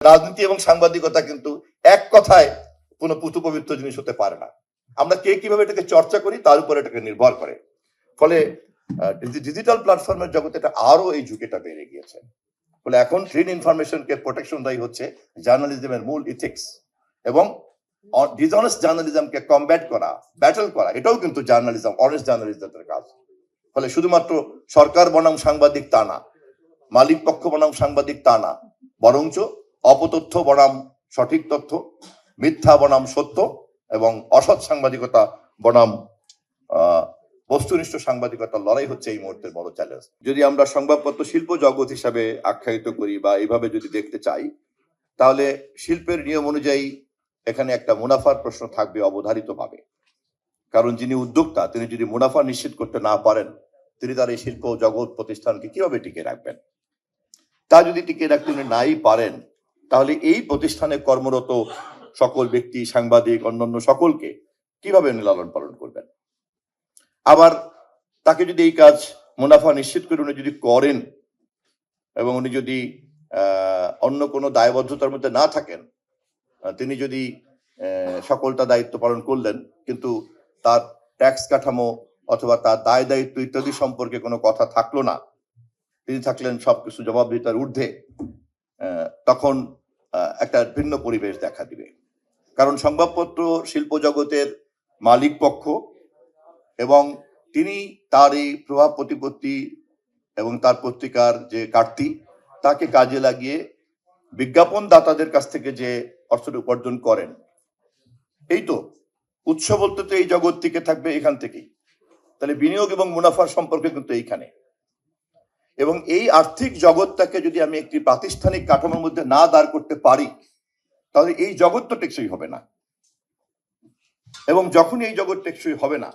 রাজনীতি এবং সাংবাদিকতা কিন্তু এক কথায় কোনো পুতু পবিত্র জিনিস হতে পারে না। আমরা কে কিভাবে এটাকে চর্চা করি তার উপর এটাকে নির্ভর করে। ফলে ডিজিটাল প্ল্যাটফর্মের জগতে এটা আরো এই ঝুঁকিটা বেড়ে গিয়েছে। ফলে এখন ক্লিন ইনফরমেশনকে প্রোটেকশন দেয় হচ্ছে জার্নালিজমের মূল ইথিক্স, এবং ডিসঅনেস্ট জার্নালিজমকে কমব্যাট করা, ব্যাটল করা, এটাও কিন্তু জার্নালিজম, অনেস্ট জার্নালিজমের কাজ। ফলে শুধুমাত্র সরকার বনাম সাংবাদিক তা না, মালিক পক্ষ বনাম সাংবাদিক তা না, বরঞ্চ অপতথ্য বনাম সঠিক তথ্য, মিথ্যা বনাম সত্য, এবং অসৎ সাংবাদিকতা বনাম বস্তুনিষ্ঠ সাংবাদিকতার লড়াই হচ্ছে এই মুহূর্তের বড় চ্যালেঞ্জ। যদি আমরা সংবাদপত্র শিল্প জগৎ হিসাবে আখ্যায়িত করি বা এইভাবে যদি দেখতে চাই, তাহলে শিল্পের নিয়ম অনুযায়ী এখানে একটা মুনাফার প্রশ্ন থাকবে অবধারিতভাবে। কারণ যিনি উদ্যোক্তা, তিনি যদি মুনাফা নিশ্চিত করতে না পারেন, তিনি তার এই শিল্প জগৎ প্রতিষ্ঠানকে কিভাবে টিকে রাখবেন? তা যদি টিকে রাখতে উনি নাই পারেন, তাহলে এই প্রতিষ্ঠানে কর্মরত সকল ব্যক্তি, সাংবাদিক, অন্যান্য সকলকে কিভাবে উনি লালন পালন করবেন? আবার তাকে যদি এই কাজ মুনাফা নিশ্চিত করে উনি যদি করেন এবং উনি যদি অন্য কোনো দায়বদ্ধতার মধ্যে না থাকেন, তিনি যদি সকলটা দায়িত্ব পালন করলেন কিন্তু তার ট্যাক্স কাঠামো অথবা তার দায় দায়িত্ব ইত্যাদি সম্পর্কে কোনো কথা থাকলো না, তিনি থাকলেন সবকিছু জবাবদিহিতার ঊর্ধ্বে, তখন একটা ভিন্ন পরিবেশ দেখা দিবে। কারণ সংবাদপত্র শিল্প জগতের মালিক পক্ষ এবং তিনি তার এই প্রভাব প্রতিপত্তি এবং তার পত্রিকার যে কাটতি, তাকে কাজে লাগিয়ে বিজ্ঞাপন দাতাদের কাছ থেকে যে অর্থ উপার্জন করেন, এই তো উৎস বলতে তো এই জগৎ টিকে থাকবে এখান থেকেই। তাহলে বিনিয়োগ এবং মুনাফার সম্পর্কে কিন্তু এইখানে, এবং এই আর্থিক জগৎটাকে যদি আমি একটি প্রাতিষ্ঠানিক কাঠামোর মধ্যে না দাঁড় করতে পারি, তাহলে এই জগৎ তো টেকসই হবে না। এবং যখনই এই জগৎ টেকসই হবে না,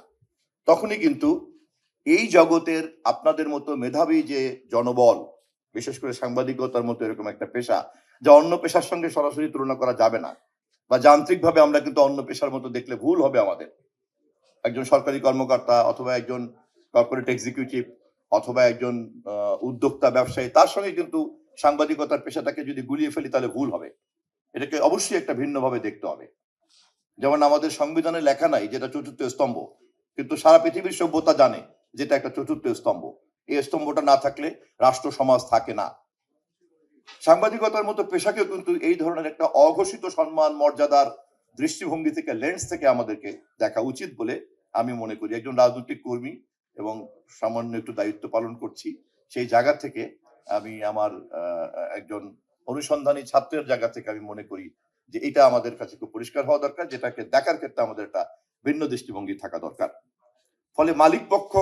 তখনই কিন্তু এই জগতের আপনাদের মতো মেধাবী যে জনবল, বিশেষ করে সাংবাদিকতার মতো এরকম একটা পেশা যা অন্য পেশার সঙ্গে সরাসরি তুলনা করা যাবে না, বা যান্ত্রিকভাবে আমরা কিন্তু অন্য পেশার মতো দেখলে ভুল হবে আমাদের। একজন সরকারি কর্মকর্তা অথবা একজন কর্পোরেট এক্সিকিউটিভ অথবা একজন উদ্যোক্তা ব্যবসায়ী, তার সঙ্গে কিন্তু সাংবাদিকতার পেশাটাকে যদি গুলিয়ে ফেলি তাহলে ভুল হবে। এটাকে অবশ্যই একটা ভিন্নভাবে দেখতে হবে। যেমন আমাদের সংবিধানে লেখা নাই যেটা চতুর্থ স্তম্ভ, কিন্তু সারা পৃথিবীর সভ্যতা জানে যেটা একটা চতুর্থ স্তম্ভ। এই স্তম্ভটা না থাকলে রাষ্ট্র সমাজ থাকে না। সাংবাদিকতার মতো পেশাকেও কিন্তু এই ধরনের একটা অঘোষিত সম্মান, মর্যাদার দৃষ্টিভঙ্গি থেকে, লেন্স থেকে আমাদেরকে দেখা উচিত বলে আমি মনে করি। একজন রাজনৈতিক কর্মী এবং সামান্য একটু দায়িত্ব পালন করছি, সেই জায়গা থেকে আমি আমার একজন অনুসন্ধানী ছাত্রের জায়গা থেকে আমি মনে করি যে এটা আমাদের কাছে খুব পরিষ্কার হওয়া দরকার, যেটাকে দেখার ক্ষেত্রে আমাদের একটা ভিন্ন দৃষ্টিভঙ্গি থাকা দরকার। ফলে মালিক পক্ষ,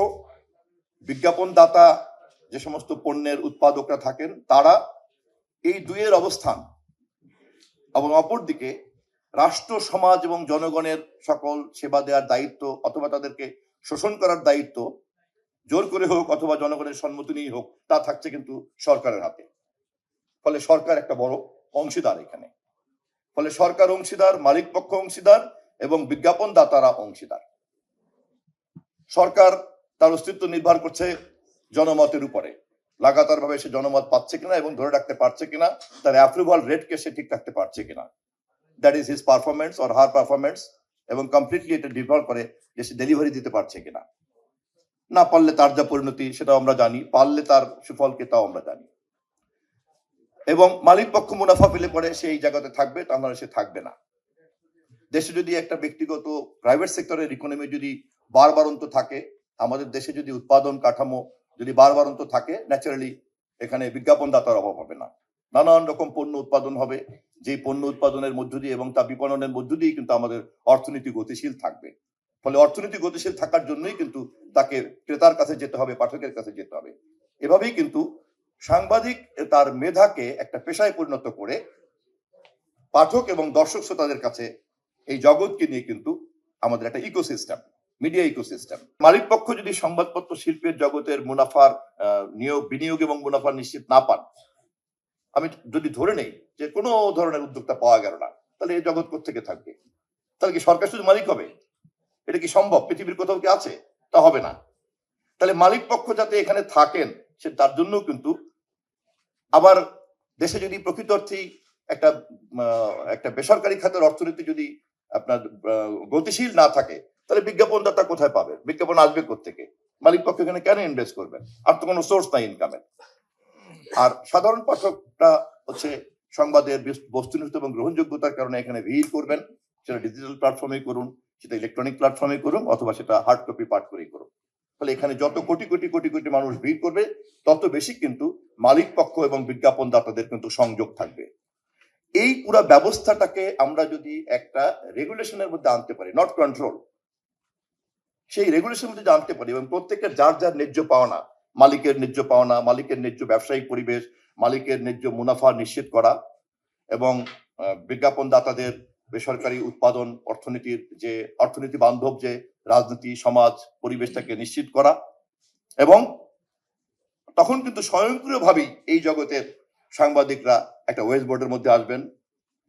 বিজ্ঞাপন দাতা, যে সমস্ত পণ্যের উৎপাদকরা থাকেন, তারা এই দুইয়ের অবস্থান, এবং অপরদিকে রাষ্ট্র, সমাজ এবং জনগণের সকল সেবা দেওয়ার দায়িত্ব অথবা তাদেরকে শোষণ করার দায়িত্ব জোর করে হোক অথবা জনগণের সম্মতি নিয়ে হোক, তা থাকছে কিন্তু সরকারের হাতে। ফলে সরকার একটা বড় অংশীদার এখানে। ফলে সরকার অংশীদার, মালিক পক্ষ অংশীদার এবং বিজ্ঞাপন দাতারা অংশীদার। সরকার তার অস্তিত্ব নির্ভর করছে জনমতের উপরে, লাগাতার ভাবে সে জনমত পাচ্ছে কিনা এবং ধরে রাখতে পারছে কিনা, তার অ্যাপ্রুভাল রেটকে সে ঠিক রাখতে পারছে কিনা, that is his performance or her performance, এবং কমপ্লিটলি এটা নির্ভর করে যে সে ডেলিভারি দিতে পারছে কিনা। না পারলে তার যা পরিণতি সেটাও আমরা জানি, পারলে তার সুফলকে তাও আমরা জানি। এবং মালিক পক্ষ মুনাফা পেলে পরে সে এই জায়গাতে থাকবে, তাহলে সে থাকবে না। দেশে যদি একটা ব্যক্তিগত প্রাইভেট সেক্টরের ইকোনমি যদি বারবারন্ত থাকে, আমাদের দেশে যদি উৎপাদন কাঠামো যদি বারবারন্ত থাকে, ন্যাচারালি এখানে বিজ্ঞাপন দাতার অভাব হবে না। নানান রকম পণ্য উৎপাদন হবে, যে পণ্য উৎপাদনের মধ্য দিয়ে এবং তা বিপণনের মধ্য দিয়েই কিন্তু আমাদের অর্থনীতি গতিশীল থাকবে। ফলে অর্থনীতি গতিশীল থাকার জন্যই কিন্তু তাকে ক্রেতার কাছে যেতে হবে, পাঠকের কাছে যেতে হবে। এভাবেই কিন্তু সাংবাদিক তার মেধাকে একটা পেশায় পরিণত করে পাঠক এবং দর্শক শ্রোতাদের কাছে এই জগৎকে নিয়ে কিন্তু আমাদের একটা ইকোসিস্টেম, মিডিয়া ইকোসিস্টেম। মালিক পক্ষ যদি সংবাদপত্র শিল্পের জগতের মুনাফার বিনিয়োগ এবং মুনাফা নিশ্চিত না পান, আমি যদি ধরে নেই যে কোনো ধরনের উদ্যোক্তা পাওয়া গেল না, তাহলে এই জগৎ কোত্থেকে থাকবে? তাহলে কি সরকার শুধু মালিক হবে? এটা কি সম্ভব? পৃথিবীর কোথাও কি আছে? তা হবে না। তাহলে মালিক পক্ষ যাতে এখানে থাকেন, সে তার জন্য কিন্তু আবার দেশে যদি প্রকৃত অর্থেই একটা একটা বেসরকারি খাতের অর্থনীতি যদি আপনার গতিশীল না থাকে, তাহলে বিজ্ঞাপনদাতা কোথায় পাবে? বিজ্ঞাপন আসবে কোত্থেকে? মালিক পক্ষ এখানে কেন ইনভেস্ট করবেন? আর তো কোনো সোর্স নাই ইনকামের। আর সাধারণ পাঠকটা হচ্ছে সংবাদের বস্তুনিষ্ঠ এবং গ্রহণযোগ্যতার কারণে এখানে ভিড় করবেন, সেটা ডিজিটাল প্ল্যাটফর্মে করুন, সেটা ইলেকট্রনিক প্ল্যাটফর্মে করুন, অথবা সেটা হার্ড কপি পাঠ করেই করুন। ফলে এখানে যত কোটি কোটি কোটি কোটি মানুষ ভিড় করবে, তত বেশি কিন্তু মালিক পক্ষ এবং বিজ্ঞাপনদাতাদের কিন্তু সংযোগ থাকবে। এই পুরো ব্যবস্থাটাকে আমরা যদি একটা রেগুলেশনের মধ্যে আনতে পারি, নট কন্ট্রোল, সেই রেগুলেশনের মধ্যে আনতে পারি এবং প্রত্যেকের যার যার ন্যায্য পাওনা, মালিকের ন্যায্য পাওনা, মালিকের ন্যায্য ব্যবসায়িক পরিবেশ, মালিকের ন্যায্য মুনাফা নিশ্চিত করা এবং বিজ্ঞাপনদাতাদের বেসরকারি উৎপাদন অর্থনীতির যে অর্থনীতি বান্ধব যে রাজনীতি সমাজ পরিবেশটাকে নিশ্চিত করা, এবং তখন কিন্তু স্বয়ংক্রিয়ভাবেই এই জগতের সাংবাদিকরা একটা ওয়েস্ট বোর্ডের মধ্যে আসবেন,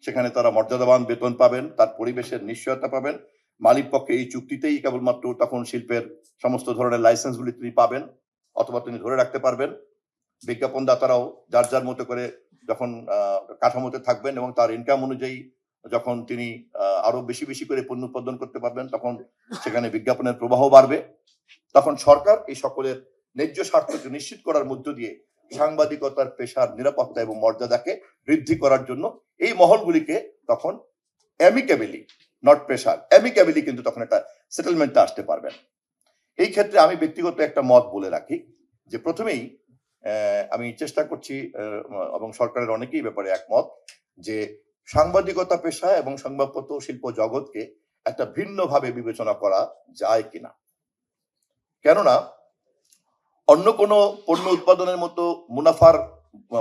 সেখানে তারা মর্যাদাবান বেতন পাবেন, তার পরিবেশের নিশ্চয়তা পাবেন। মালিক পক্ষে এই চুক্তিতেই কেবলমাত্র তখন শিল্পের সমস্ত ধরনের লাইসেন্সগুলি তিনি পাবেন অথবা তিনি ধরে রাখতে পারবেন। বিজ্ঞাপনদাতারাও যার যার মতো করে যখন কাঠামোতে থাকবেন এবং তার ইনকাম অনুযায়ী যখন তিনি আরো বেশি বেশি করে পণ্য উৎপাদন করতে পারবেন, তখন সেখানে বিজ্ঞাপনের প্রবাহ বাড়বে। তখন সরকার এই সকলের ন্যায্য স্বার্থকে নিশ্চিত করার মধ্য দিয়ে সাংবাদিকতার পেশার নিরাপত্তা এবং মর্যাদাকে বৃদ্ধি করার জন্য এই মহলগুলিকে তখন অ্যামিকেবলি, নট প্রেশার, অ্যামিকেবলি কিন্তু তখন একটা সেটেলমেন্টে আসতে পারবেন। এই ক্ষেত্রে আমি ব্যক্তিগত একটা মত বলে রাখি যে প্রথমেই আমি চেষ্টা করছি এবং সরকারের অনেকেই ব্যাপারে একমত যে সাংবাদিকতা পেশা এবং সংবাদপত্র শিল্প জগৎকে একটা ভিন্নভাবে বিবেচনা করা যায় কিনা। কেননা অন্য কোনো পণ্য উৎপাদনের মতো মুনাফার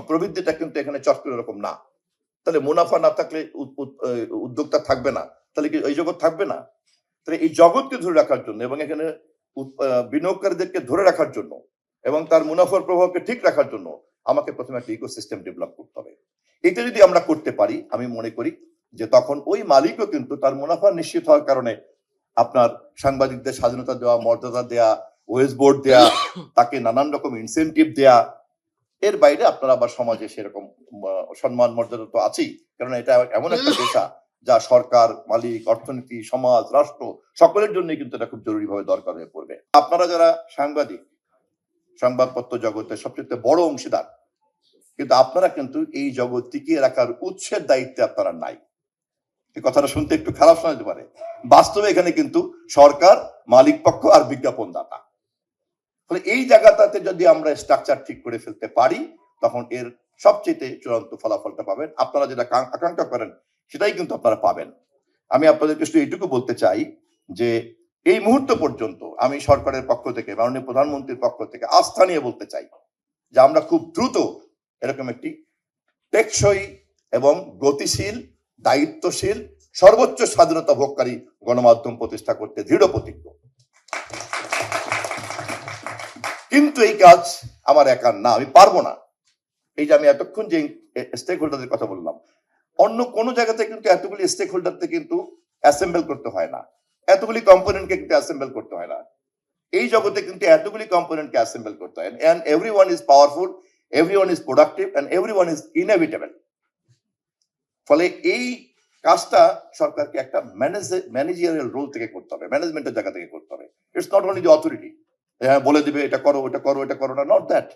প্রবৃদ্ধিটা কিন্তু এখানে চক্রের এরকম না। তাহলে মুনাফা না থাকলে উদ্যোক্তা থাকবে না, তাহলে কি এই জগৎ থাকবে না? তাহলে এই জগৎকে ধরে রাখার জন্য এবং এখানে বিনিয়োগকারীদেরকে ধরে রাখার জন্য এবং তার মুনাফার প্রভাবকে ঠিক রাখার জন্য আমাকে প্রথমে একটা ইকোসিস্টেম ডেভেলপ করতে হবে। এটা যদি আমরা করতে পারি, আমি মনে করি যে তখন ওই মালিকও কিন্তু তার মুনাফা নিশ্চিত হওয়ার কারণে আপনার সাংবাদিকদের স্বাধীনতা দেওয়া, মর্যাদা দেয়া, ওয়েস্ট বোর্ড দেয়া, তাকে নানান রকম ইনসেন্টিভ দেয়া, এর বাইরে আপনারা আবার সমাজে সেরকম সম্মান মর্যাদা তো আছেই, কারণ এটা এমন একটা পেশা যা সরকার, মালিক, অর্থনীতি, সমাজ, রাষ্ট্র সকলের জন্য কিন্তু এটা খুব জরুরি ভাবে দরকার হয়ে পড়বে। আপনারা যারা সাংবাদিক, সংবাদপত্র জগতের সবচেয়ে বড় অংশীদার, কিন্তু আপনারা কিন্তু এই জগৎ টিকিয়ে রাখার উৎসের দায়িত্বে আপনারা নাই। এই কথাটা শুনতে একটু খারাপ শোনাতে পারে, বাস্তবে এখানে কিন্তু সরকার, মালিক পক্ষ আর বিজ্ঞাপনদাতা। ফলে এই জায়গাটাতে যদি আমরা স্ট্রাকচার ঠিক করে ফেলতে পারি, তখন এর সবচেয়ে চূড়ান্ত ফলাফলটা পাবেন। আপনারা যেটা আকাঙ্ক্ষা করেন সেটাই কিন্তু আপনারা পাবেন। আমি আপনাদেরকে শুধু এইটুকু বলতে চাই যে এই মুহূর্ত পর্যন্ত আমি সরকারের পক্ষ থেকে, মাননীয় প্রধানমন্ত্রীর পক্ষ থেকে আস্থা নিয়ে বলতে চাই যে আমরা খুব দ্রুত এরকম একটি টেকসই এবং গতিশীল, দায়িত্বশীল, সর্বোচ্চ স্বাধীনতা ভোগকারী গণমাধ্যম প্রতিষ্ঠা করতে দৃঢ় প্রতিজ্ঞ। কিন্তু এই কাজ আমার একার না, আমি পারবো না। এই যে আমি এতক্ষণ যে স্টেক হোল্ডারদের কথা বললাম, অন্য কোন জায়গাতে কিন্তু এতগুলি স্টেক হোল্ডারকে কিন্তু অ্যাসেম্বল করতে হয় না, এতগুলি কম্পোনেন্টকে কিন্তু অ্যাসেম্বল করতে হয় না। এই জগতে কিন্তু এতগুলি কম্পোনেন্টকে অ্যাসেম্বল করতে হয়, and everyone is powerful, everyone is productive, and everyone is inevitable. ফলে এই কাজটা সরকারকে একটা ম্যানেজারিয়াল রোল থেকে করতে হবে, ম্যানেজমেন্টের জায়গা থেকে করতে হবে। It's not only the authority বলে দিবে এটা করো, এটা করো, এটা করো না, নট দ্যাট।